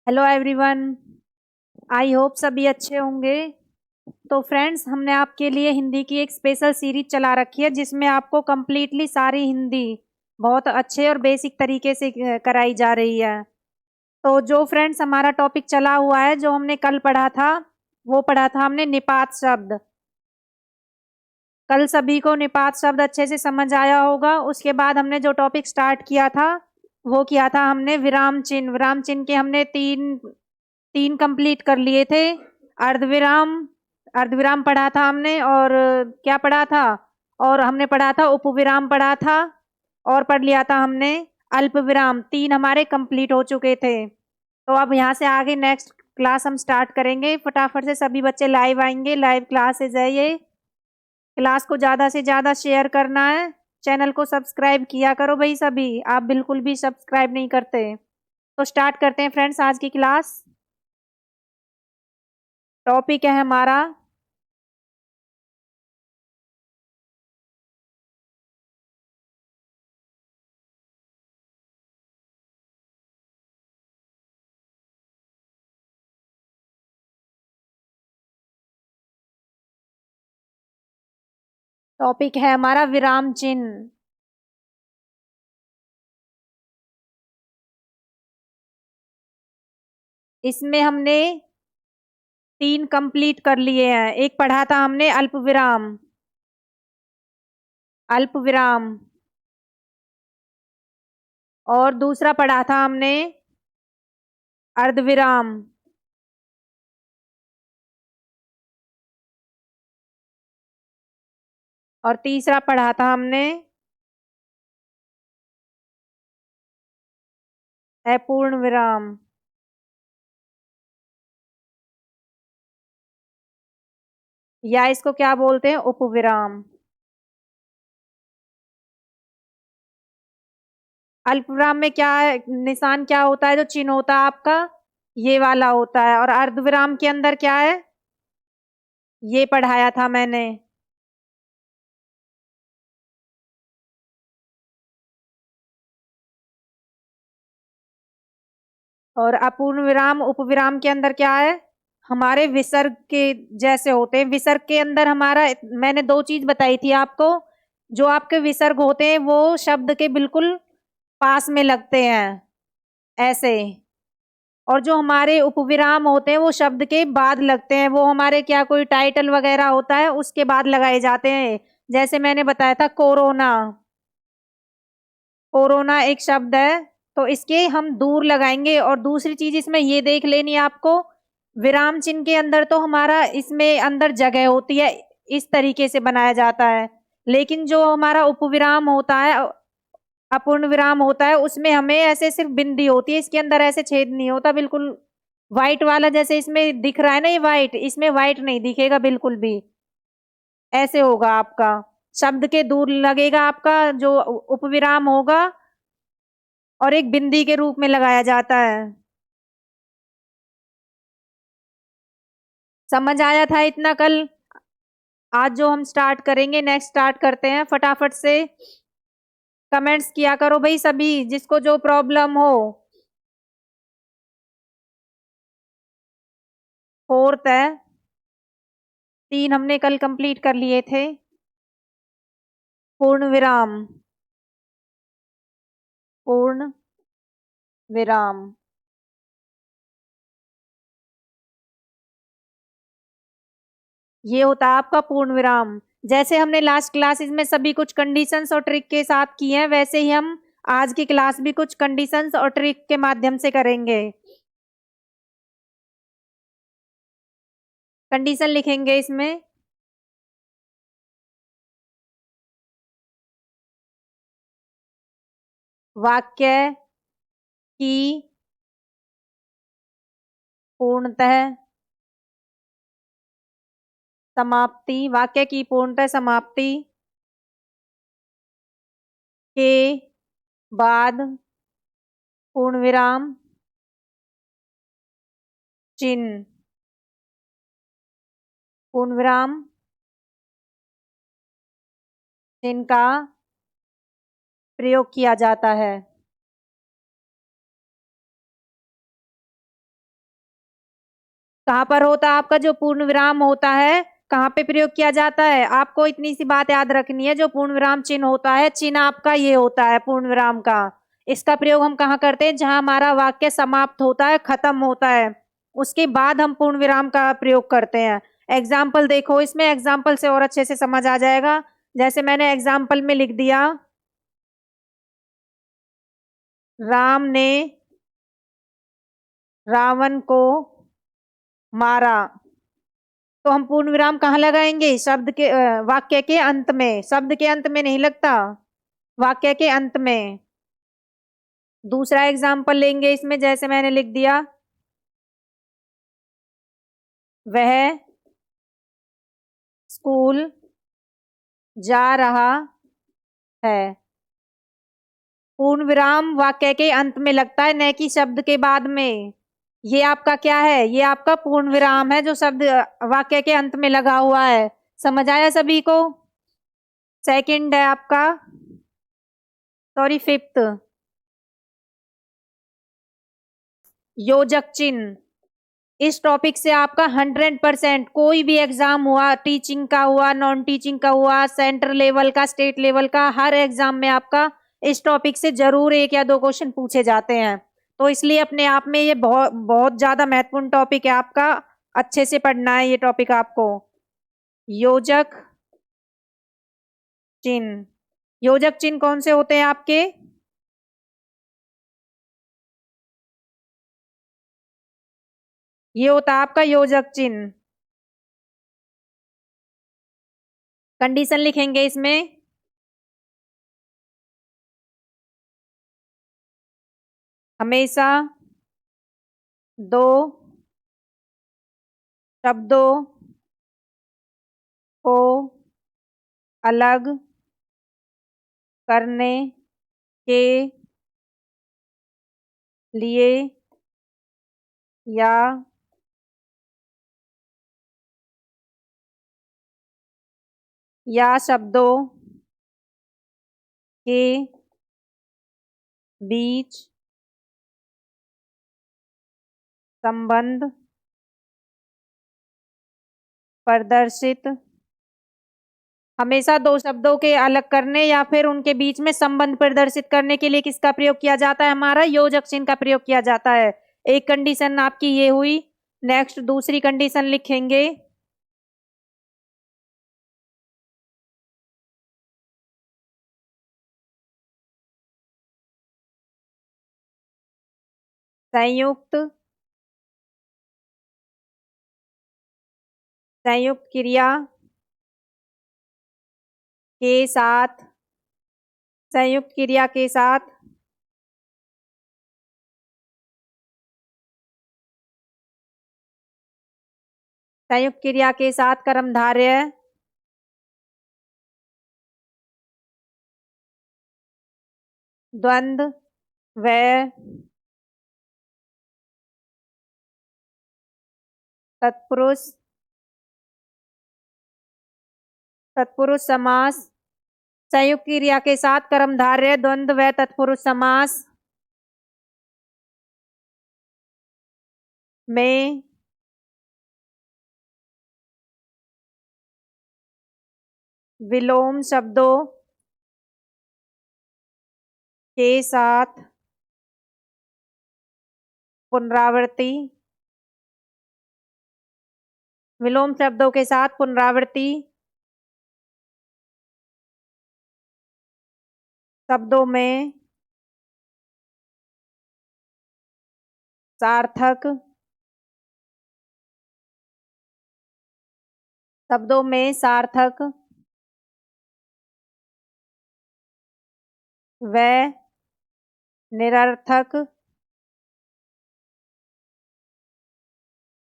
Hello everyone. I hope सभी अच्छे होंगे। तो फ्रेंड्स, हमने आपके लिए हिंदी की एक स्पेशल सीरीज चला रखी है जिसमें आपको कंप्लीटली सारी हिंदी बहुत अच्छे और बेसिक तरीके से कराई जा रही है। तो जो फ्रेंड्स हमारा टॉपिक चला हुआ है, जो हमने कल पढ़ा था, वो पढ़ा था हमने निपात शब्द। कल सभी को निपात शब्द अच्छे से समझ आया होगा। उसके बाद हमने जो टॉपिक स्टार्ट किया था वो किया था हमने विराम चिन्ह। विराम चिन्ह के हमने तीन तीन कंप्लीट कर लिए थे। अर्धविराम, अर्धविराम पढ़ा था हमने, और क्या पढ़ा था, और हमने पढ़ा था उपविराम पढ़ा था, और पढ़ लिया था हमने अल्प विराम। तीन हमारे कंप्लीट हो चुके थे। तो अब यहाँ से आगे नेक्स्ट क्लास हम स्टार्ट करेंगे। फटाफट से सभी बच्चे लाइव आएंगे। लाइव क्लासेज है ये। क्लास को ज़्यादा से ज़्यादा शेयर करना है। चैनल को सब्सक्राइब किया करो भाई सभी। आप बिल्कुल भी सब्सक्राइब नहीं करते। तो स्टार्ट करते हैं फ्रेंड्स आज की क्लास। टॉपिक है हमारा टॉपिक है हमारा विराम चिन्ह। इसमें हमने तीन कंप्लीट कर लिए हैं। एक पढ़ा था हमने अल्प विराम, अल्प विराम, और दूसरा पढ़ा था हमने अर्धविराम, और तीसरा पढ़ा था हमने अपूर्ण विराम। या इसको क्या बोलते हैं, उपविराम। अल्पविराम में क्या है, निशान क्या होता है, जो चिन्ह होता है आपका, ये वाला होता है। और अर्धविराम के अंदर क्या है, ये पढ़ाया था मैंने। और अपूर्ण विराम उपविराम के अंदर क्या है, हमारे विसर्ग के जैसे होते हैं। विसर्ग के अंदर हमारा, मैंने दो चीज बताई थी आपको। जो आपके विसर्ग होते हैं वो शब्द के बिल्कुल पास में लगते हैं, ऐसे। और जो हमारे उपविराम होते हैं वो शब्द के बाद लगते हैं। वो हमारे क्या, कोई टाइटल वगैरह होता है उसके बाद लगाए जाते हैं। जैसे मैंने बताया था कोरोना, कोरोना एक शब्द है, तो इसके हम दूर लगाएंगे। और दूसरी चीज इसमें ये देख लेनी है आपको, विराम चिन्ह के अंदर तो हमारा इसमें अंदर जगह होती है, इस तरीके से बनाया जाता है। लेकिन जो हमारा उपविराम होता है, अपूर्ण विराम होता है, उसमें हमें ऐसे सिर्फ बिंदी होती है, इसके अंदर ऐसे छेद नहीं होता बिल्कुल। व्हाइट वाला जैसे इसमें दिख रहा है ना, ये व्हाइट, इसमें व्हाइट नहीं दिखेगा बिल्कुल भी। ऐसे होगा आपका, शब्द के दूर लगेगा आपका जो उपविराम होगा, और एक बिंदी के रूप में लगाया जाता है। समझ आया था इतना कल? आज जो हम स्टार्ट करेंगे, नेक्स्ट स्टार्ट करते हैं। फटाफट से कमेंट्स किया करो भाई सभी, जिसको जो प्रॉब्लम हो। फोर्थ है, तीन हमने कल कंप्लीट कर लिए थे। पूर्ण विराम, पूर्ण विराम, ये होता है आपका पूर्ण विराम। जैसे हमने लास्ट क्लासेस में सभी कुछ कंडीशंस और ट्रिक के साथ किए हैं, वैसे ही हम आज की क्लास भी कुछ कंडीशंस और ट्रिक के माध्यम से करेंगे। कंडीशन लिखेंगे इसमें। वाक्य की पूर्णतः समाप्ति, वाक्य की पूर्णतः समाप्ति के बाद पूर्ण विराम चिन्ह, पूर्ण विराम चिन्ह का प्रयोग किया जाता है। कहाँ पर होता है आपका जो पूर्ण विराम होता है, कहाँ पे प्रयोग किया जाता है? आपको इतनी सी बात याद रखनी है, जो पूर्ण विराम चिन्ह होता है, चिन्ह आपका ये होता है पूर्ण विराम का। इसका प्रयोग हम कहाँ करते हैं? जहां हमारा वाक्य समाप्त होता है, खत्म होता है, उसके बाद हम पूर्ण विराम का प्रयोग करते हैं। एग्जाम्पल देखो, इसमें एग्जाम्पल से और अच्छे से समझ आ जाएगा। जैसे मैंने एग्जाम्पल में लिख दिया, राम ने रावण को मारा, तो हम पूर्ण विराम कहाँ लगाएंगे? शब्द के वाक्य के अंत में। शब्द के अंत में नहीं लगता, वाक्य के अंत में। दूसरा एग्जाम्पल लेंगे इसमें, जैसे मैंने लिख दिया, वह स्कूल जा रहा है। पूर्ण विराम वाक्य के अंत में लगता है, न कि शब्द के बाद में। ये आपका क्या है? ये आपका पूर्ण विराम है, जो शब्द वाक्य के अंत में लगा हुआ है। समझ आया सभी को? सेकंड है आपका, सॉरी, फिफ्थ, योजक चिन्ह। इस टॉपिक से आपका 100% कोई भी एग्जाम हुआ, टीचिंग का हुआ, नॉन टीचिंग का हुआ, सेंटर लेवल का, स्टेट लेवल का, हर एग्जाम में आपका इस टॉपिक से जरूर 1 या 2 क्वेश्चन पूछे जाते हैं। तो इसलिए अपने आप में ये बहुत बहुत ज्यादा महत्वपूर्ण टॉपिक है आपका। अच्छे से पढ़ना है ये टॉपिक आपको। योजक चिन्ह। योजक चिन्ह कौन से होते हैं आपके? ये होता है आपका योजक चिन्ह। कंडीशन लिखेंगे इसमें, हमेशा 2 शब्दों को अलग करने के लिए या शब्दों के बीच संबंध प्रदर्शित, हमेशा 2 शब्दों के अलग करने या फिर उनके बीच में संबंध प्रदर्शित करने के लिए किसका प्रयोग किया जाता है? हमारा योजक चिन्ह का प्रयोग किया जाता है। एक कंडीशन आपकी ये हुई। नेक्स्ट दूसरी कंडीशन लिखेंगे, संयुक्त संयुक्त क्रिया के साथ, संयुक्त क्रिया के साथ संयुक्त क्रिया के साथ कर्मधारय द्वंद्व व तत्पुरुष तत्पुरुष समास, संयुक्त क्रिया के साथ कर्मधारय द्वंद्व व तत्पुरुष समास में विलोम शब्दों के साथ पुनरावृत्ति, विलोम शब्दों के साथ पुनरावृत्ति शब्दों में सार्थक, शब्दों में सार्थक व निरर्थक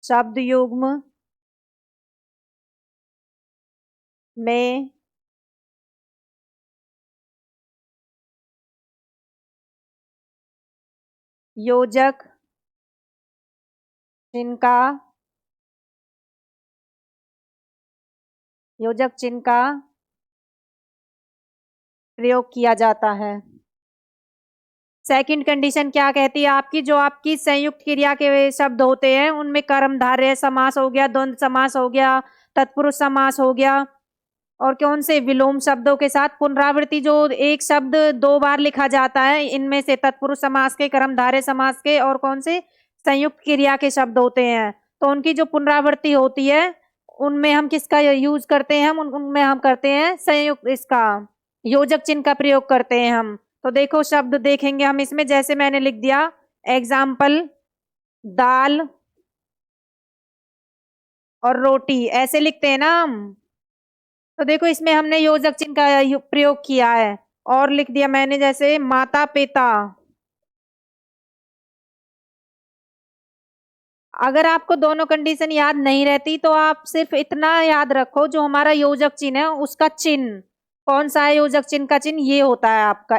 शब्द युग्म में योजक चिन्ह का प्रयोग किया जाता है। सेकंड कंडीशन क्या कहती है आपकी, जो आपकी संयुक्त क्रिया के शब्द होते हैं उनमें कर्मधारय समास हो गया, द्वंद्व समास हो गया, तत्पुरुष समास हो गया, और कौन से विलोम शब्दों के साथ पुनरावृत्ति, जो एक शब्द 2 बार लिखा जाता है, इनमें से तत्पुरुष समास के, कर्मधारय समास के, और कौन से संयुक्त क्रिया के शब्द होते हैं, तो उनकी जो पुनरावृत्ति होती है उनमें हम किसका यूज करते हैं, हम उनमें हम करते हैं संयुक्त, इसका योजक चिन्ह का प्रयोग करते हैं हम। तो देखो शब्द देखेंगे हम इसमें, जैसे मैंने लिख दिया एग्जाम्पल दाल और रोटी, ऐसे लिखते हैं ना हम। तो देखो इसमें हमने योजक चिन्ह का प्रयोग किया है, और लिख दिया मैंने जैसे माता पिता। अगर आपको दोनों कंडीशन याद नहीं रहती तो आप सिर्फ इतना याद रखो, जो हमारा योजक चिन्ह है उसका चिन्ह कौन सा है, योजक चिन्ह का चिन्ह ये होता है आपका,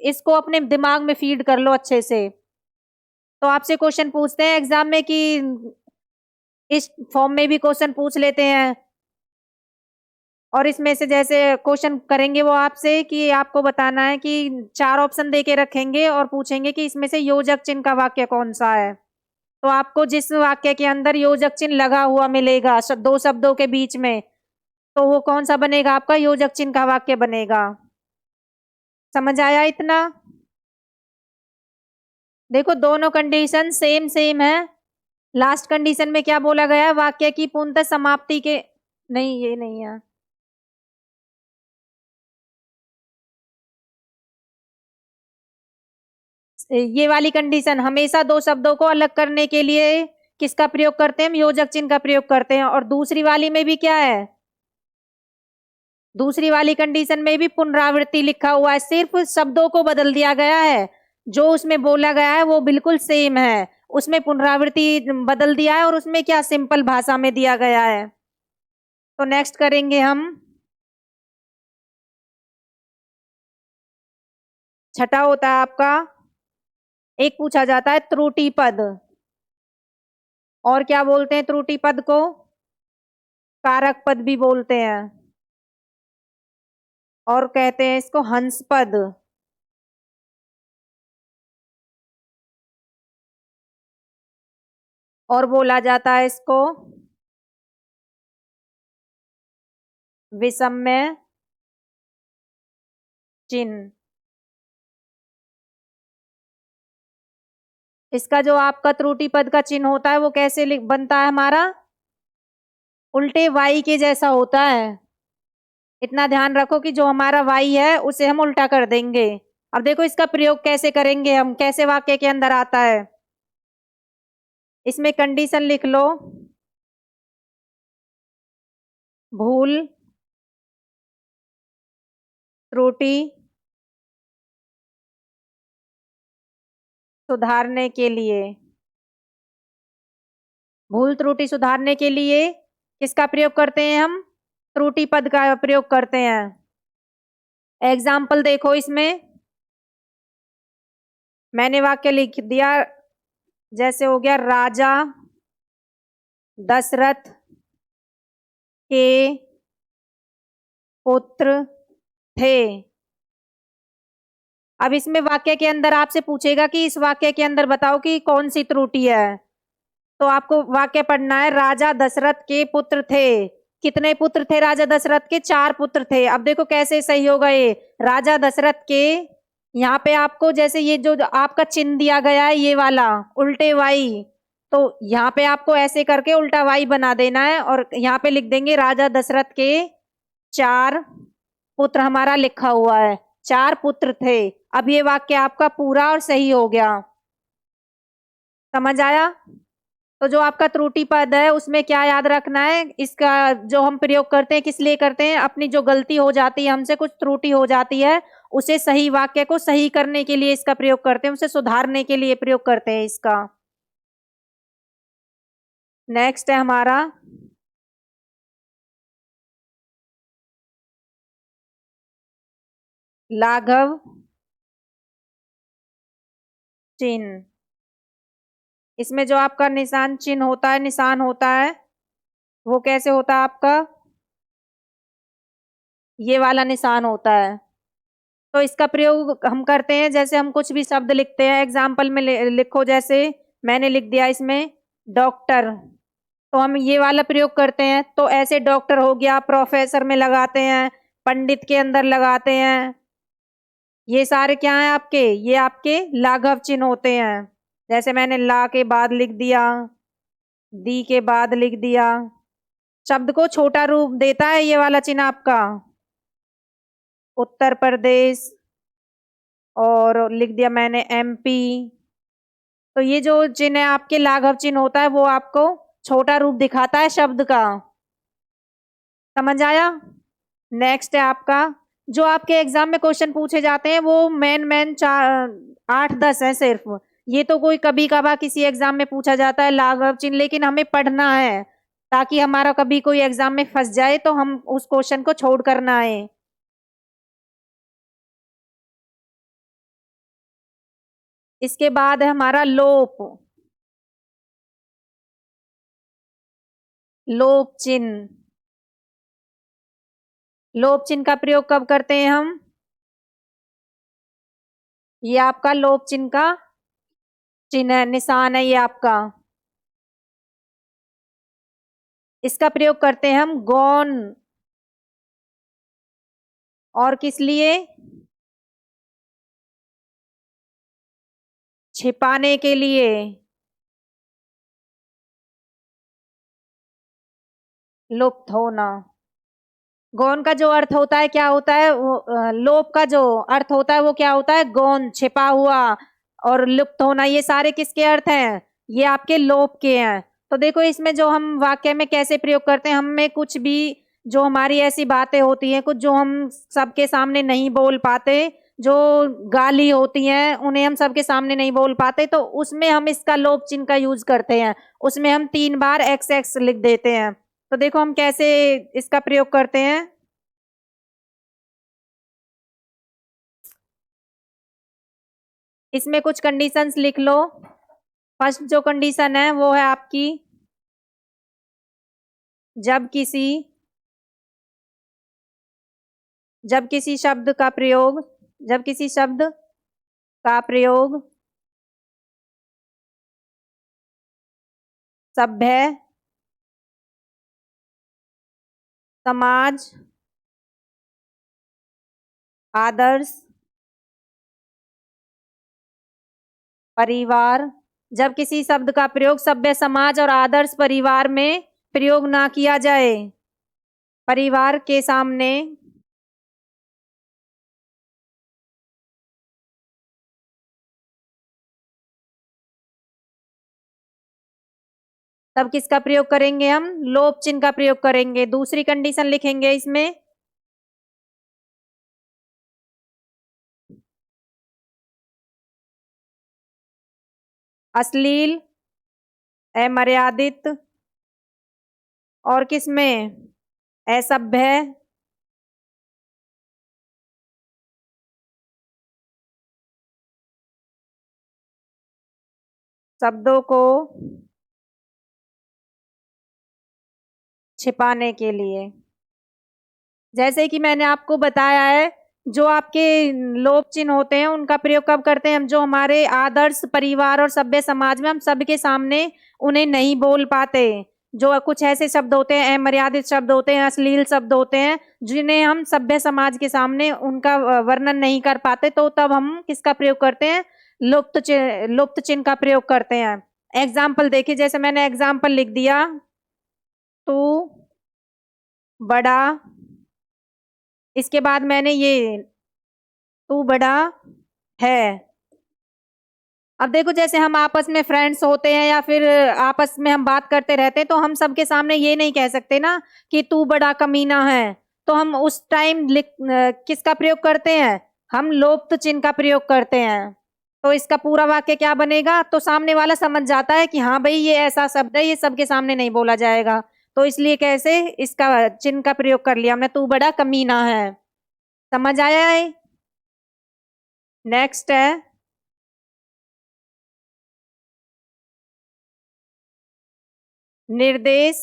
इसको अपने दिमाग में फीड कर लो अच्छे से। तो आपसे क्वेश्चन पूछते हैं एग्जाम में कि इस फॉर्म में भी क्वेश्चन पूछ लेते हैं, और इसमें से जैसे क्वेश्चन करेंगे वो आपसे कि आपको बताना है कि 4 ऑप्शन दे के रखेंगे और पूछेंगे कि इसमें से योजक चिन्ह का वाक्य कौन सा है। तो आपको जिस वाक्य के अंदर योजक चिन्ह लगा हुआ मिलेगा 2 शब्दों के बीच में, तो वो कौन सा बनेगा, आपका योजक चिन्ह का वाक्य बनेगा। समझ आया इतना। देखो दोनों कंडीशन सेम सेम है। लास्ट कंडीशन में क्या बोला गया है, वाक्य की पूर्णतः समाप्ति के, नहीं ये नहीं है, ये वाली कंडीशन हमेशा 2 शब्दों को अलग करने के लिए किसका प्रयोग करते हैं, हम योजक चिन्ह का प्रयोग करते हैं। और दूसरी वाली में भी क्या है, दूसरी वाली कंडीशन में भी पुनरावृत्ति लिखा हुआ है, सिर्फ शब्दों को बदल दिया गया है, जो उसमें बोला गया है वो बिल्कुल सेम है, उसमें पुनरावृत्ति बदल दिया है और उसमें क्या सिंपल भाषा में दिया गया है। तो नेक्स्ट करेंगे हम, छठा होता है आपका, एक पूछा जाता है त्रुटि पद, और क्या बोलते हैं त्रुटि पद को, कारक पद भी बोलते हैं, और कहते हैं इसको हंस पद, और बोला जाता है इसको विषम्य चिन्ह। इसका जो आपका त्रुटि पद का चिन्ह होता है वो कैसे बनता है हमारा, उल्टे वाई के जैसा होता है। इतना ध्यान रखो कि जो हमारा वाई है उसे हम उल्टा कर देंगे। अब देखो इसका प्रयोग कैसे करेंगे हम, कैसे वाक्य के अंदर आता है, इसमें कंडीशन लिख लो, भूल त्रुटि सुधारने के लिए, भूल त्रुटि सुधारने के लिए किसका प्रयोग करते हैं हम, त्रुटि पद का प्रयोग करते हैं। एग्जाम्पल देखो इसमें मैंने वाक्य लिख दिया, जैसे हो गया राजा दशरथ के पुत्र थे। अब इसमें वाक्य के अंदर आपसे पूछेगा कि इस वाक्य के अंदर बताओ कि कौन सी त्रुटि है, तो आपको वाक्य पढ़ना है राजा दशरथ के पुत्र थे। कितने पुत्र थे राजा दशरथ के, 4 पुत्र थे। अब देखो कैसे सही होगा ये, राजा दशरथ के, यहाँ पे आपको जैसे ये जो आपका चिन्ह दिया गया है ये वाला उल्टे वाई, तो यहाँ पे आपको ऐसे करके उल्टा वाई बना देना है, और यहाँ पे लिख देंगे राजा दशरथ के 4 पुत्र, हमारा लिखा हुआ है 4 पुत्र थे। अब ये वाक्य आपका पूरा और सही हो गया। समझ आया। तो जो आपका त्रुटि पद है उसमें क्या याद रखना है, इसका जो हम प्रयोग करते हैं किस लिए करते हैं, अपनी जो गलती हो जाती है, हमसे कुछ त्रुटि हो जाती है, उसे सही वाक्य को सही करने के लिए इसका प्रयोग करते हैं, उसे सुधारने के लिए प्रयोग करते हैं इसका। नेक्स्ट है हमारा लाघव चिन्ह। इसमें जो आपका निशान चिन्ह होता है, निशान होता है, वो कैसे होता है आपका, ये वाला निशान होता है। तो इसका प्रयोग हम करते हैं, जैसे हम कुछ भी शब्द लिखते हैं, एग्जाम्पल में लिखो, जैसे मैंने लिख दिया इसमें डॉक्टर, तो हम ये वाला प्रयोग करते हैं। तो ऐसे डॉक्टर हो गया, प्रोफेसर में लगाते हैं, पंडित के अंदर लगाते हैं। ये सारे क्या हैं आपके, ये आपके लाघव चिन्ह होते हैं। जैसे मैंने ला के बाद लिख दिया, दी के बाद लिख दिया, शब्द को छोटा रूप देता है ये वाला चिन्ह आपका। उत्तर प्रदेश, और लिख दिया मैंने एमपी। तो ये जो चिन्ह है आपके लाघव चिन्ह होता है, वो आपको छोटा रूप दिखाता है शब्द का। समझ आया? नेक्स्ट है आपका, जो आपके एग्जाम में क्वेश्चन पूछे जाते हैं वो मेन 8-10 है सिर्फ। ये तो कोई कभी कभार किसी एग्जाम में पूछा जाता है लाघव चिन्ह, लेकिन हमें पढ़ना है ताकि हमारा कभी कोई एग्जाम में फंस जाए तो हम उस क्वेश्चन को छोड़ कर ना आए। इसके बाद है हमारा लोप। लोप चिन्ह, लोप चिन्ह का प्रयोग कब करते हैं हम? ये आपका लोप चिन्ह का चिन्ह है, निशान है ये आपका। इसका प्रयोग करते हैं हम गौण, और किस लिए? छिपाने के लिए। लुप्त होना। गौण का जो अर्थ होता है क्या होता है वो, लोप का जो अर्थ होता है वो क्या होता है? गौण, छिपा हुआ, और लुप्त होना, ये सारे किसके अर्थ हैं? ये आपके लोप के हैं। तो देखो इसमें जो हम वाक्य में कैसे प्रयोग करते हैं, हमें कुछ भी जो हमारी ऐसी बातें होती हैं, कुछ जो हम सबके सामने नहीं बोल पाते, जो गाली होती हैं उन्हें हम सबके सामने नहीं बोल पाते, तो उसमें हम इसका लोप चिन्ह का यूज करते हैं। उसमें हम 3 बार एक्स एक्स लिख देते हैं। तो देखो हम कैसे इसका प्रयोग करते हैं। इसमें कुछ कंडीशंस लिख लो। फर्स्ट जो कंडीशन है वो है आपकी, जब किसी जब किसी शब्द का प्रयोग जब किसी शब्द का प्रयोग सभ्य, समाज, आदर्श, परिवार, जब किसी शब्द का प्रयोग सभ्य, समाज और आदर्श परिवार में प्रयोग ना किया जाए, परिवार के सामने तब किसका प्रयोग करेंगे? हम लोप चिन्ह का प्रयोग करेंगे। दूसरी कंडीशन लिखेंगे इसमें, अश्लील, अमर्यादित, और किसमें? असभ्य, शब्दों को छिपाने के लिए। जैसे कि मैंने आपको बताया है, जो आपके लोप चिन्ह होते हैं उनका प्रयोग कब करते हैं हम? जो हमारे आदर्श परिवार और सभ्य समाज में हम सबके सामने उन्हें नहीं बोल पाते, जो कुछ ऐसे शब्द होते हैं, अमर्यादित शब्द होते हैं, अश्लील शब्द होते हैं, जिन्हें हम सभ्य समाज के सामने उनका वर्णन नहीं कर पाते, तो तब हम किसका प्रयोग करते हैं? लुप्त चिन्ह का प्रयोग करते हैं। एग्जाम्पल देखिए, जैसे मैंने एग्जाम्पल लिख दिया, तू बड़ा, इसके बाद मैंने ये तू बड़ा है। अब देखो जैसे हम आपस में फ्रेंड्स होते हैं या फिर आपस में हम बात करते रहते हैं, तो हम सबके सामने ये नहीं कह सकते ना कि तू बड़ा कमीना है। तो हम उस टाइम किसका प्रयोग करते हैं? हम लोप्त चिन्ह का प्रयोग करते हैं। तो इसका पूरा वाक्य क्या बनेगा? तो सामने वाला समझ जाता है कि हाँ भाई ये ऐसा शब्द है, ये सबके सामने नहीं बोला जाएगा, तो इसलिए कैसे इसका चिन्ह का प्रयोग कर लिया हमने, तू बड़ा कमीना है। समझ आया है? नेक्स्ट है निर्देश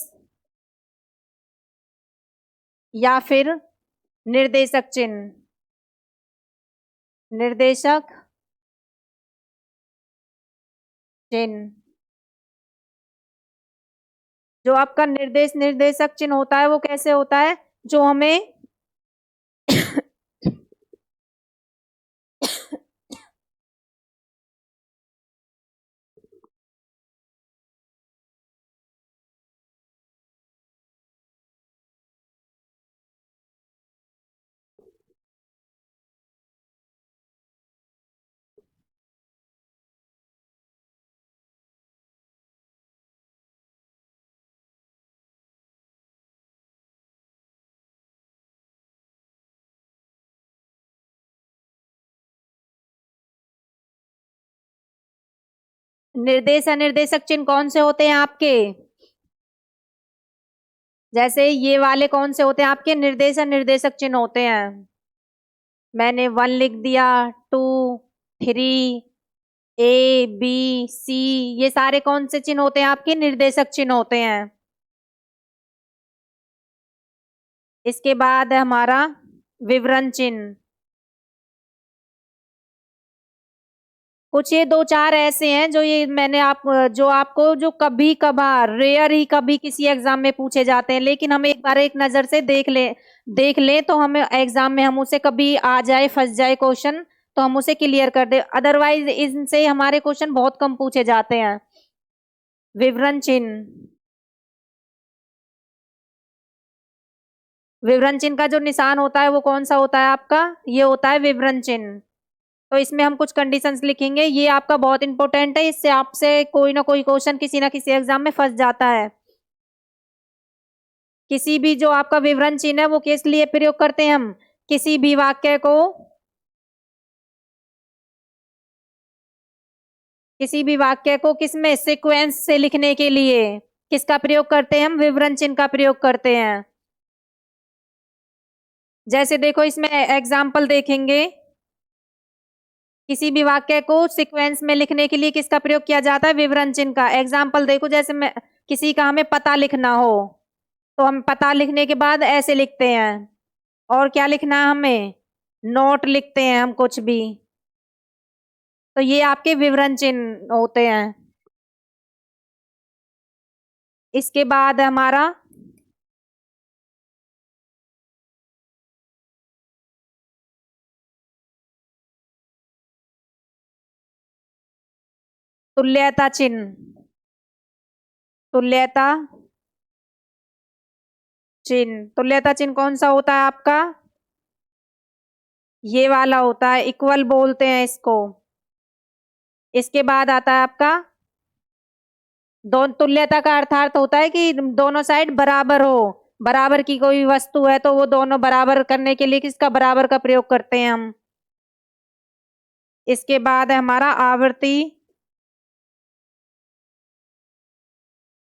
या फिर निर्देशक चिन्ह। निर्देशक चिन्ह। जो आपका निर्देशक चिन्ह होता है वो कैसे होता है? जो हमें निर्देशक चिन्ह कौन से होते हैं आपके? जैसे ये वाले कौन से होते हैं आपके? निर्देशक चिन्ह होते हैं। मैंने 1 लिख दिया, 2, 3, ए बी सी, ये सारे कौन से चिन्ह होते हैं आपके? निर्देशक चिन्ह होते हैं। इसके बाद है हमारा विवरण चिन्ह। कुछ ये 2-4 ऐसे हैं जो ये मैंने जो आपको जो कभी कभार रेयर ही कभी किसी एग्जाम में पूछे जाते हैं, लेकिन हम एक बार एक नजर से देख लें तो हमें एग्जाम में हम उसे कभी आ जाए फंस जाए क्वेश्चन तो हम उसे क्लियर कर दे, अदरवाइज इनसे हमारे क्वेश्चन बहुत कम पूछे जाते हैं। विवरण चिन्ह, विवरण चिन्ह का जो निशान होता है वो कौन सा होता है आपका? ये होता है विवरण चिन्ह। तो इसमें हम कुछ कंडीशंस लिखेंगे, ये आपका बहुत इंपॉर्टेंट है, इससे आपसे कोई ना कोई क्वेश्चन किसी ना किसी एग्जाम में फंस जाता है। किसी भी जो आपका विवरण चिन्ह है वो किस लिए प्रयोग करते हैं हम? किसी भी वाक्य को, किसी भी वाक्य को किसमें सीक्वेंस से लिखने के लिए किसका प्रयोग करते हैं हम? विवरण चिन्ह का प्रयोग करते हैं। जैसे देखो इसमें एग्जाम्पल देखेंगे, किसी भी वाक्य को सीक्वेंस में लिखने के लिए किसका प्रयोग किया जाता है? विवरण चिन्ह का। एग्जाम्पल देखो, जैसे मैं किसी का हमें पता लिखना हो तो हम पता लिखने के बाद ऐसे लिखते हैं, और क्या लिखना है हमें? नोट लिखते हैं हम कुछ भी। तो ये आपके विवरण चिन्ह होते हैं। इसके बाद हमारा तुल्यता चिन्ह। तुल्यता चिन्ह, तुल्यता चिन्ह कौन सा होता है आपका? ये वाला होता है, इक्वल बोलते हैं इसको। इसके बाद आता है आपका तुल्यता का अर्थात होता है कि दोनों साइड बराबर हो। बराबर की कोई वस्तु है तो वो दोनों बराबर करने के लिए किसका बराबर का प्रयोग करते हैं हम। इसके बाद है हमारा आवृत्ति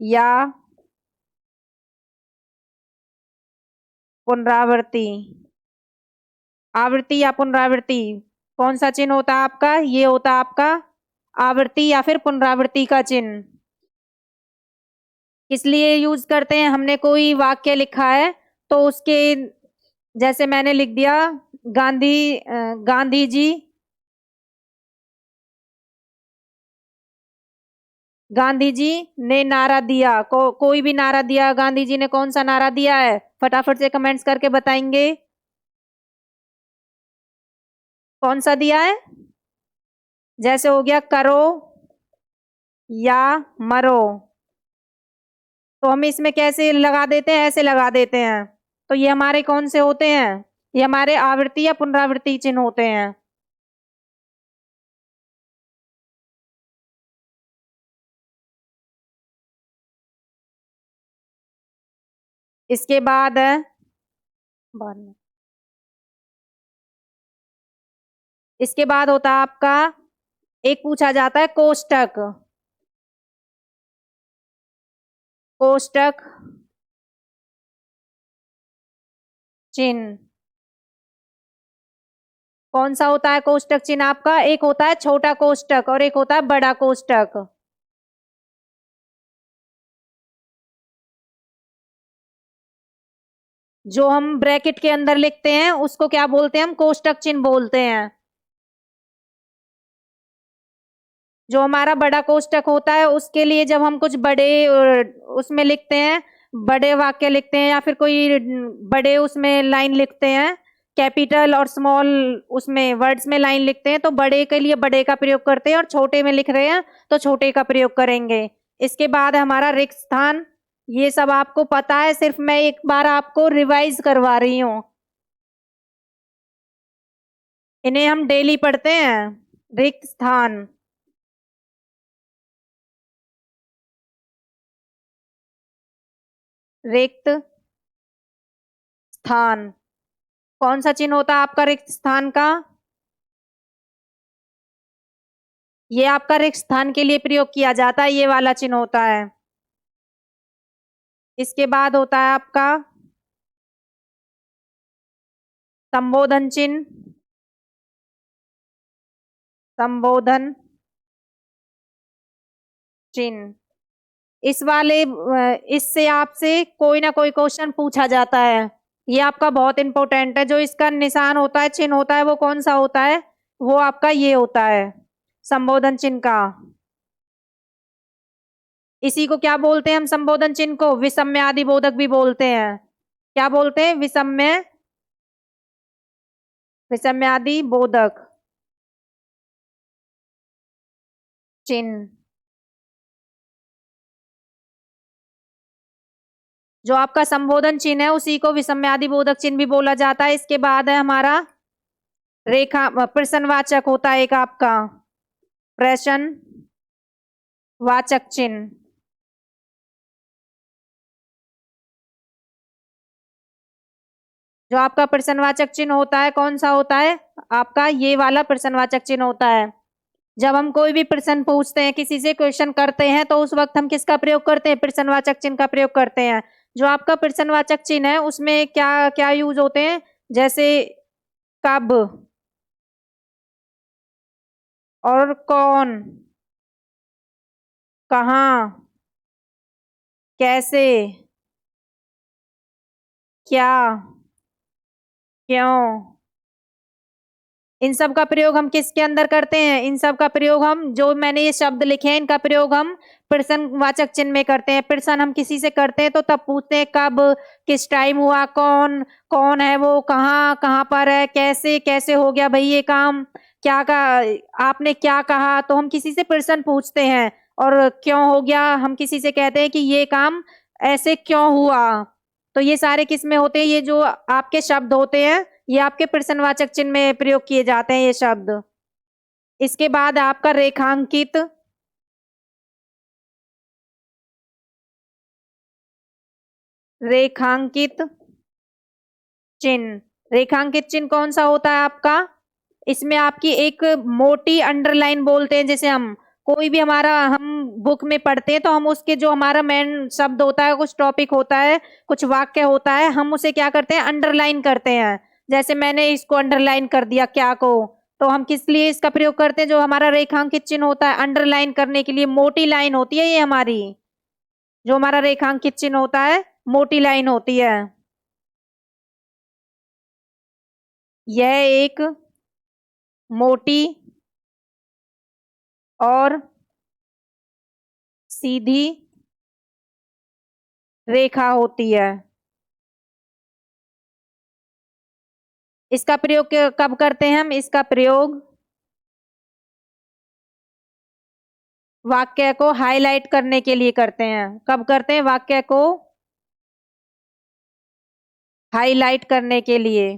या पुनरावृत्ति। आवृत्ति या पुनरावृत्ति कौन सा चिन्ह होता है आपका? ये होता है आपका आवृत्ति या फिर पुनरावृत्ति का चिन्ह। किस लिए यूज करते हैं? हमने कोई वाक्य लिखा है तो उसके, जैसे मैंने लिख दिया गांधी जी, गांधी जी ने नारा दिया, कोई भी नारा दिया, गांधी जी ने कौन सा नारा दिया है? फटाफट से कमेंट्स करके बताएंगे कौन सा दिया है। जैसे हो गया करो या मरो, तो हम इसमें कैसे लगा देते हैं? ऐसे लगा देते हैं। तो ये हमारे कौन से होते हैं? ये हमारे आवृत्ति या पुनरावृत्ति चिन्ह होते हैं। इसके बाद है बाद में, इसके बाद होता है आपका, एक पूछा जाता है कोष्टक। कोष्टक चिन्ह कौन सा होता है? कोष्टक चिन्ह आपका एक होता है छोटा कोष्टक और एक होता है बड़ा कोष्टक। जो हम ब्रैकेट के अंदर लिखते हैं उसको क्या बोलते हैं? हम कोष्टक चिन्ह बोलते हैं। जो हमारा बड़ा कोष्टक होता है उसके लिए जब हम कुछ बड़े उसमें लिखते हैं, बड़े वाक्य लिखते हैं या फिर कोई बड़े उसमें लाइन लिखते हैं, कैपिटल और स्मॉल उसमें वर्ड्स में लाइन लिखते हैं, तो बड़े के लिए बड़े का प्रयोग करते हैं और छोटे में लिख रहे हैं तो छोटे का प्रयोग करेंगे। इसके बाद हमारा रिक्त स्थान, ये सब आपको पता है, सिर्फ मैं एक बार आपको रिवाइज करवा रही हूं। इन्हें हम डेली पढ़ते हैं। रिक्त स्थान, रिक्त स्थान, कौन सा चिन्ह होता है आपका रिक्त स्थान का? ये आपका रिक्त स्थान के लिए प्रयोग किया जाता है, ये वाला चिन्ह होता है। इसके बाद होता है आपका संबोधन चिन्ह, संबोधन चिन्ह। इस वाले इससे आपसे कोई ना कोई क्वेश्चन पूछा जाता है, ये आपका बहुत इंपॉर्टेंट है। जो इसका निशान होता है, चिन्ह होता है, वो कौन सा होता है? वो आपका ये होता है संबोधन चिन्ह का। इसी को क्या बोलते हैं हम? संबोधन चिन्ह को विषम्य आदि बोधक भी बोलते हैं। क्या बोलते हैं? विषम्य, विषम्य आदि बोधक चिन्ह। जो आपका संबोधन चिन्ह है उसी को विषम्य आदि बोधक चिन्ह भी बोला जाता है। इसके बाद है हमारा रेखा प्रश्नवाचक होता है एक आपका प्रश्नवाचक चिन्ह। जो आपका प्रश्नवाचक चिन्ह होता है कौन सा होता है? आपका ये वाला प्रश्नवाचक चिन्ह होता है। जब हम कोई भी प्रश्न पूछते हैं, किसी से क्वेश्चन करते हैं, तो उस वक्त हम किसका प्रयोग करते हैं? प्रश्नवाचक चिन्ह का प्रयोग करते हैं। जो आपका प्रश्नवाचक चिन्ह है उसमें क्या क्या यूज होते हैं? जैसे कब और कौन, कहाँ, कैसे, क्या, क्यों, इन सब का प्रयोग हम किसके अंदर करते हैं? इन सब का प्रयोग हम, जो मैंने ये शब्द लिखे हैं, इनका प्रयोग हम प्रश्नवाचक चिन्ह में करते हैं। प्रश्न हम किसी से करते हैं तो तब पूछते हैं कब, किस टाइम हुआ, कौन, कौन है वो, कहाँ, कहाँ पर है, कैसे, कैसे हो गया भाई ये काम, क्या कहा आपने, क्या कहा, तो हम किसी से प्रश्न पूछते हैं। और क्यों हो गया, हम किसी से कहते हैं कि ये काम ऐसे क्यों हुआ। तो ये सारे किस में होते हैं? ये जो आपके शब्द होते हैं ये आपके प्रश्नवाचक चिन्ह में प्रयोग किए जाते हैं ये शब्द। इसके बाद आपका रेखांकित, रेखांकित चिन्ह। रेखांकित चिन्ह कौन सा होता है आपका? इसमें आपकी एक मोटी अंडरलाइन बोलते हैं। जैसे हम कोई भी हमारा हम बुक में पढ़ते हैं तो हम उसके जो हमारा मेन शब्द होता है, कुछ टॉपिक होता है, कुछ वाक्य होता है, हम उसे क्या करते हैं? अंडरलाइन करते हैं। जैसे मैंने इसको अंडरलाइन कर दिया क्या को, तो हम किस लिए इसका प्रयोग करते हैं? जो हमारा रेखांकित चिन्ह होता है अंडरलाइन करने के लिए, मोटी लाइन होती है ये हमारी। जो हमारा रेखांकित चिन्ह होता है मोटी लाइन होती है। यह एक मोटी और सीधी रेखा होती है। इसका प्रयोग कब करते हैं हम? इसका प्रयोग वाक्य को हाईलाइट करने के लिए करते हैं। कब करते हैं? वाक्य को हाईलाइट करने के लिए।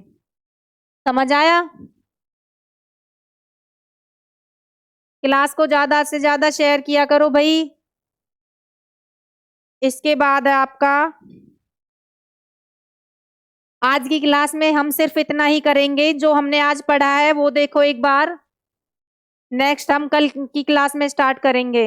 समझ आया? क्लास को ज्यादा से ज्यादा शेयर किया करो भाई। इसके बाद है आपका, आज की क्लास में हम सिर्फ इतना ही करेंगे। जो हमने आज पढ़ा है वो देखो एक बार, नेक्स्ट हम कल की क्लास में स्टार्ट करेंगे।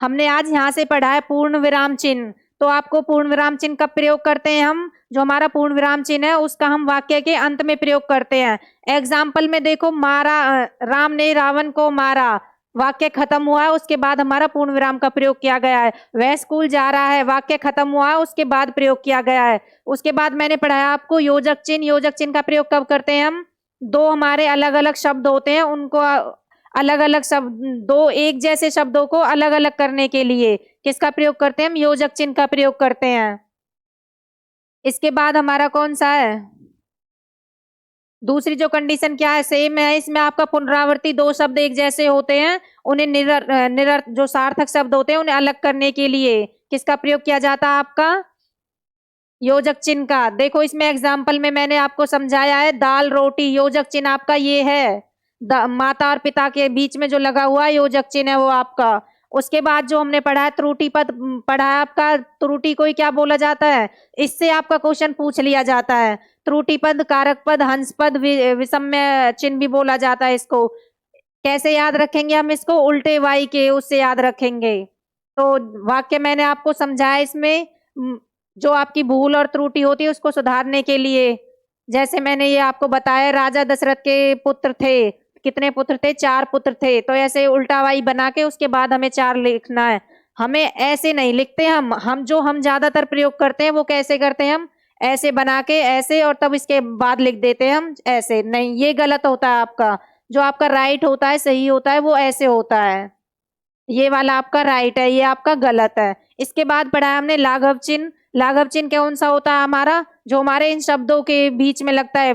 हमने आज यहां से पढ़ा है पूर्ण विराम चिन्ह। तो आपको पूर्ण विराम चिन्ह कब प्रयोग करते हैं हम? जो हमारा पूर्ण विराम चिन्ह है उसका हम वाक्य के अंत में प्रयोग करते हैं। एग्जाम्पल में देखो, मारा, राम ने रावण को मारा, वाक्य खत्म हुआ है, उसके बाद हमारा पूर्ण विराम का प्रयोग किया गया है। वह स्कूल जा रहा है, वाक्य खत्म हुआ है, उसके बाद प्रयोग किया गया है। उसके बाद मैंने पढ़ाया आपको योजक चिन्ह। योजक चिन्ह का प्रयोग कब करते हैं हम? दो हमारे अलग अलग शब्द होते हैं, उनको अलग अलग शब्द, दो एक जैसे शब्दों को अलग अलग करने के लिए किसका प्रयोग करते हैं? हम योजक चिन्ह का प्रयोग करते हैं। इसके बाद हमारा कौन सा है? दूसरी जो कंडीशन क्या है, सेम है, इसमें आपका पुनरावृत्ति, दो शब्द एक जैसे होते हैं, उन्हें जो सार्थक शब्द होते हैं उन्हें अलग करने के लिए किसका प्रयोग किया जाता है? आपका योजक चिन्ह का। देखो इसमें एग्जाम्पल में मैंने आपको समझाया है, दाल रोटी, योजक चिन्ह आपका ये है, माता और पिता के बीच में जो लगा हुआ योजक चिन्ह है वो आपका। उसके बाद जो हमने पढ़ा है त्रुटि पद पढ़ा है आपका, त्रुटि को ही क्या बोला जाता है? इससे आपका क्वेश्चन पूछ लिया जाता है। त्रुटि पद, कारक पद, हंस पद, विषम्य चिन्ह भी बोला जाता है इसको। कैसे याद रखेंगे हम इसको? उल्टे वाई के उससे याद रखेंगे। तो वाक्य मैंने आपको समझाया, इसमें जो आपकी भूल और त्रुटि होती है उसको सुधारने के लिए, जैसे मैंने ये आपको बताया, राजा दशरथ के पुत्र थे, कितने पुत्र थे? 4 पुत्र थे। तो ऐसे उल्टा वाई बना के उसके बाद हमें 4 लिखना है। हमें ऐसे नहीं लिखते, हम ज्यादातर प्रयोग करते हैं वो कैसे करते हैं? हम ऐसे बना के ऐसे और तब इसके बाद लिख देते हैं हम ऐसे। नहीं, ये गलत होता है आपका। जो आपका राइट होता है, सही होता है, वो ऐसे होता है। ये वाला आपका राइट है, ये आपका गलत है। इसके बाद पढ़ा है हमने लाघव चिन्ह। लाघव चिन्ह कौन सा होता है हमारा? जो हमारे इन शब्दों के बीच में लगता है,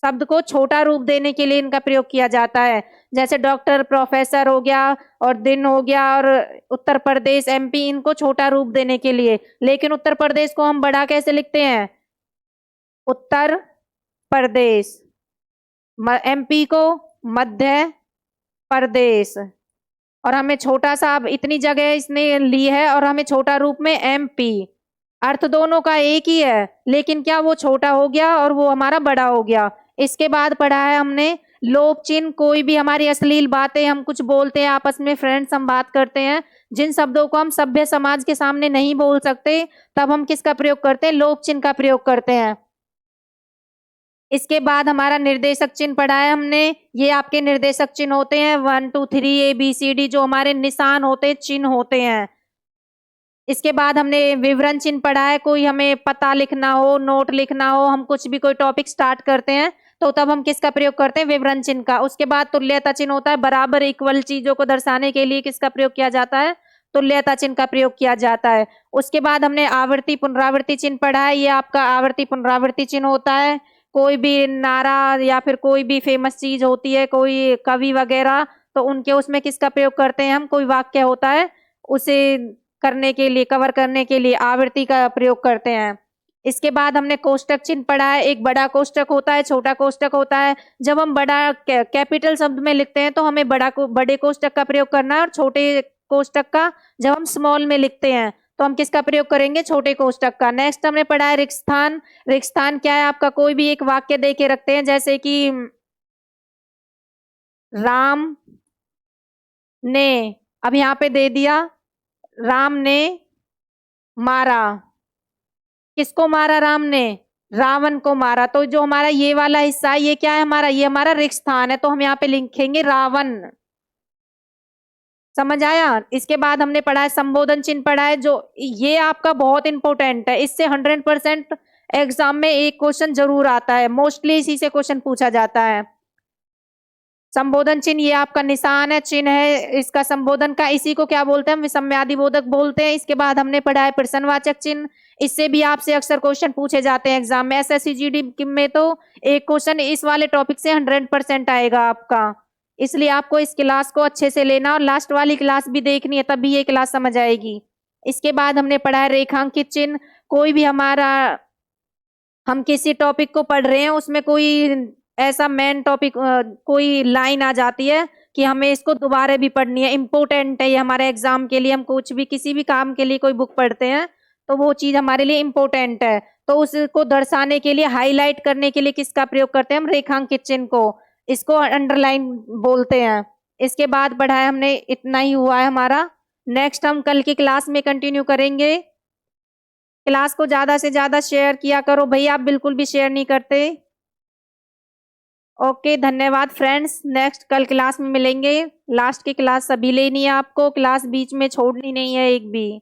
शब्द को छोटा रूप देने के लिए इनका प्रयोग किया जाता है। जैसे डॉक्टर, प्रोफेसर हो गया, और दिन हो गया, और उत्तर प्रदेश, एमपी, इनको छोटा रूप देने के लिए। लेकिन उत्तर प्रदेश को हम बड़ा कैसे लिखते हैं? उत्तर प्रदेश। एमपी को मध्य प्रदेश। और हमें छोटा सा, अब इतनी जगह इसने ली है और हमें छोटा रूप में एमपी। अर्थ दोनों का एक ही है, लेकिन क्या वो छोटा हो गया और वो हमारा बड़ा हो गया। इसके बाद पढ़ा है हमने लोप चिन्ह। कोई भी हमारी अश्लील बातें हम कुछ बोलते हैं, आपस में फ्रेंड्स हम बात करते हैं, जिन शब्दों को हम सभ्य समाज के सामने नहीं बोल सकते, तब हम किसका प्रयोग करते हैं? लोप चिन्ह का प्रयोग करते हैं। इसके बाद हमारा निर्देशक चिन्ह पढ़ा है हमने। ये आपके निर्देशक चिन्ह होते हैं, 1 2 3 ABCD, जो हमारे निशान होते हैं, चिन्ह होते हैं। इसके बाद हमने विवरण चिन्ह पढ़ा है। कोई हमें पता लिखना हो, नोट लिखना हो, हम कुछ भी कोई टॉपिक स्टार्ट करते हैं तो तब हम किसका प्रयोग करते हैं? विवरण चिन्ह का। उसके बाद तुल्यता चिन्ह होता है, बराबर इक्वल चीजों को दर्शाने के लिए किसका प्रयोग किया जाता है? तुल्यता चिन्ह का प्रयोग किया जाता है। उसके बाद हमने आवर्ती पुनरावृत्ति चिन्ह पढ़ा है। ये आपका आवर्ती पुनरावृत्ति चिन्ह होता है। कोई भी नारा या फिर कोई भी फेमस चीज होती है, कोई कवि वगैरह, तो उनके उसमें किसका प्रयोग करते हैं हम? कोई वाक्य होता है, उसे करने के लिए, कवर करने के लिए आवृत्ति का प्रयोग करते हैं। इसके बाद हमने कोष्टक चिन्ह पढ़ा है। एक बड़ा कोष्टक होता है, छोटा कोष्टक होता है। जब हम बड़ा कैपिटल शब्द में लिखते हैं तो हमें बड़े कोष्टक का प्रयोग करना है, और छोटे कोष्टक का जब हम स्मॉल में लिखते हैं तो हम किसका प्रयोग करेंगे? छोटे कोष्टक का। नेक्स्ट हमने पढ़ा है रिक्त स्थान। रिक्त स्थान क्या है आपका? कोई भी एक वाक्य दे के रखते हैं, जैसे कि राम ने, अब यहाँ पे दे दिया, राम ने मारा, किसको मारा? राम ने रावण को मारा। तो जो हमारा ये वाला हिस्सा है, ये क्या है हमारा? ये हमारा रिक्त स्थान है, तो हम यहाँ पे लिखेंगे रावण। समझ आया? इसके बाद हमने पढ़ा है संबोधन चिन्ह पढ़ा है, जो ये आपका बहुत इंपॉर्टेंट है। इससे 100% एग्जाम में एक क्वेश्चन जरूर आता है, मोस्टली इसी से क्वेश्चन पूछा जाता है। संबोधन चिन्ह ये आपका निशान है, चिन्ह है इसका संबोधन का। इसी को क्या बोलते हैं? हम विषम्यादि बोधक बोलते हैं। इसके बाद हमने पढ़ा है प्रश्नवाचक चिन्ह। इससे भी आपसे अक्सर क्वेश्चन पूछे जाते हैं एग्जाम में। एसएससी जीडी में तो एक क्वेश्चन इस वाले टॉपिक से 100% आएगा आपका। इसलिए आपको इस क्लास को अच्छे से लेना और लास्ट वाली क्लास भी देखनी है, तभी ये क्लास समझ आएगी। इसके बाद हमने पढ़ा है रेखांकित चिन्ह। कोई भी हमारा, हम किसी टॉपिक को पढ़ रहे हैं, उसमें कोई ऐसा मेन टॉपिक, कोई लाइन आ जाती है कि हमें इसको दोबारा भी पढ़नी है, इंपॉर्टेंट है ये हमारे एग्जाम के लिए। हम कुछ भी, किसी भी काम के लिए कोई बुक पढ़ते हैं तो वो चीज हमारे लिए इंपॉर्टेंट है, तो उसको दर्शाने के लिए, हाईलाइट करने के लिए किसका प्रयोग करते हैं हम? रेखांकित चिन्ह को। इसको अंडरलाइन बोलते हैं। इसके बाद पढ़ा है हमने, इतना ही हुआ है हमारा। नेक्स्ट हम कल की क्लास में कंटिन्यू करेंगे। क्लास को ज्यादा से ज्यादा शेयर किया करो भैया, आप बिल्कुल भी शेयर नहीं करते। ओके, धन्यवाद फ्रेंड्स। नेक्स्ट कल क्लास में मिलेंगे। लास्ट की क्लास सभी लेनी है आपको, क्लास बीच में छोड़नी नहीं है एक भी।